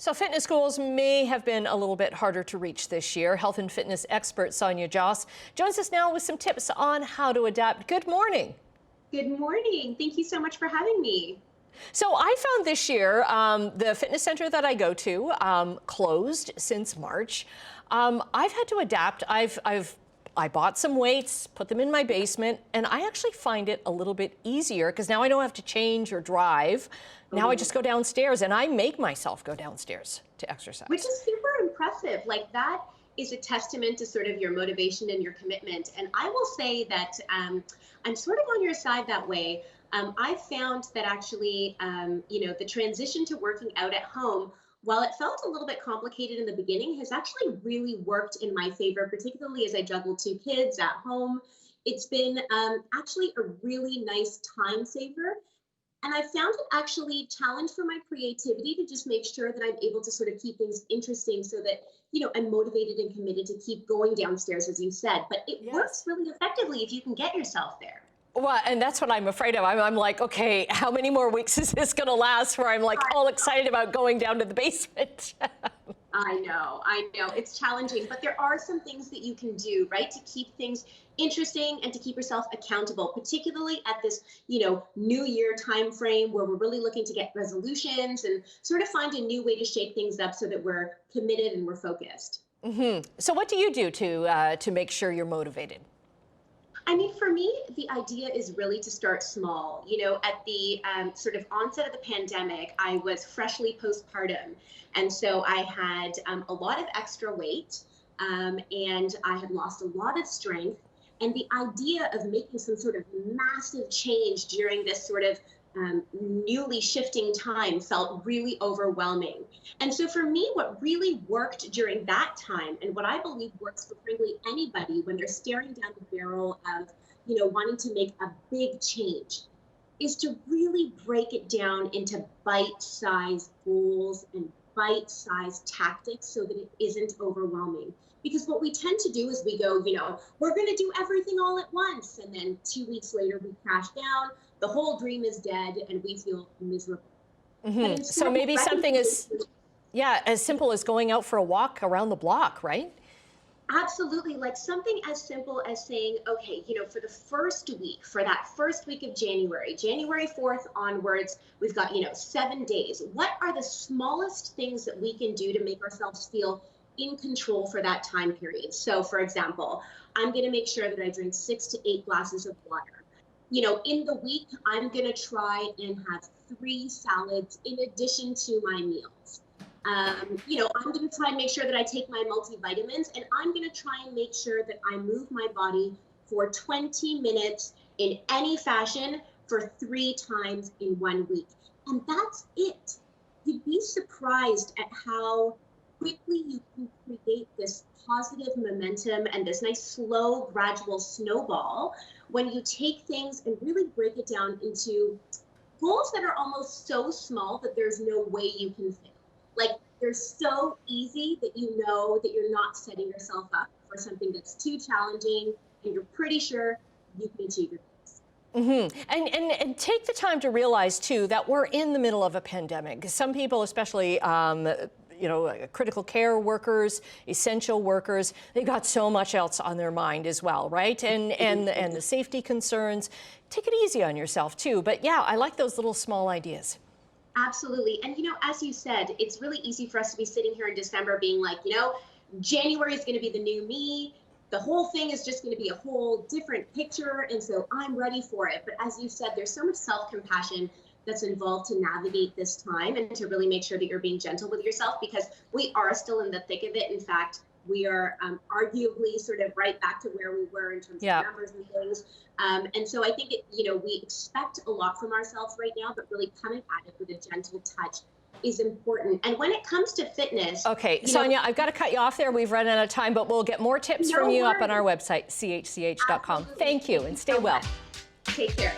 So fitness schools may have been a little bit harder to reach this year. Health and fitness expert Sonia Jhas joins us now with some tips on how to adapt. Good morning. Good morning. Thank you so much for having me. So I found this year the fitness center that I go to closed since March. I've had to adapt. I bought some weights, put them in my basement, and I actually find it a little bit easier because now I don't have to change or drive. Now I just go downstairs, and I make myself go downstairs to exercise. Which is super impressive. Like, that is a testament to sort of your motivation and your commitment. And I will say that I'm sort of on your side that way. I found that actually, the transition to working out at home, while it felt a little bit complicated in the beginning, has actually really worked in my favor, particularly as I juggle two kids at home. It's been actually a really nice time saver. And I found it actually challenge for my creativity to just make sure that I'm able to sort of keep things interesting so that, I'm motivated and committed to keep going downstairs, as you said. But it works really effectively if you can get yourself there. Well, and that's what I'm afraid of. I'm like, okay, how many more weeks is this going to last where I'm like all excited about going down to the basement? I know. It's challenging, but there are some things that you can do, right, to keep things interesting and to keep yourself accountable, particularly at this, new year time frame where we're really looking to get resolutions and sort of find a new way to shake things up so that we're committed and we're focused. So what do you do to make sure you're motivated? I mean, for me, the idea is really to start small. At the sort of onset of the pandemic, I was freshly postpartum. And so I had a lot of extra weight and I had lost a lot of strength. And the idea of making some sort of massive change during this sort of newly shifting time felt really overwhelming. And so for me, what really worked during that time, and what I believe works for frankly anybody when they're staring down the barrel of, wanting to make a big change, is to really break it down into bite-sized goals and bite-sized tactics so that it isn't overwhelming. Because what we tend to do is we go, we're going to do everything all at once. And then 2 weeks later, we crash down. The whole dream is dead and we feel miserable. So maybe something as simple as going out for a walk around the block, right? Absolutely. Like something as simple as saying, okay, for the first week, for that first week of January 4th onwards, we've got, 7 days. What are the smallest things that we can do to make ourselves feel in control for that time period? So for example, I'm going to make sure that I drink 6 to 8 glasses of water. In the week, I'm going to try and have 3 salads in addition to my meals. I'm going to try and make sure that I take my multivitamins, and I'm going to try and make sure that I move my body for 20 minutes in any fashion for 3 times in 1 week. And that's it. You'd be surprised at how quickly you can create this positive momentum and this nice, slow, gradual snowball when you take things and really break it down into goals that are almost so small that there's no way you can fail. Like, they're so easy that you know that you're not setting yourself up for something that's too challenging, and you're pretty sure you can achieve your goals. And take the time to realize, too, that we're in the middle of a pandemic. Some people, especially critical care workers, essential workers, they've got so much else on their mind as well, right? And the safety concerns. Take it easy on yourself, too. But yeah, I like those little small ideas. Absolutely. And, as you said, it's really easy for us to be sitting here in December being like, January is going to be the new me. The whole thing is just going to be a whole different picture. And so I'm ready for it. But as you said, there's so much self-compassion that's involved to navigate this time and to really make sure that you're being gentle with yourself, because we are still in the thick of it. In fact, we are arguably sort of right back to where we were in terms of numbers and things. And so I think, we expect a lot from ourselves right now, but really coming at it with a gentle touch is important. And when it comes to fitness... Okay, Sonia, I've got to cut you off there. We've run out of time, but we'll get more tips from you up on our website, chch.com. Thank you, and stay well. Take care.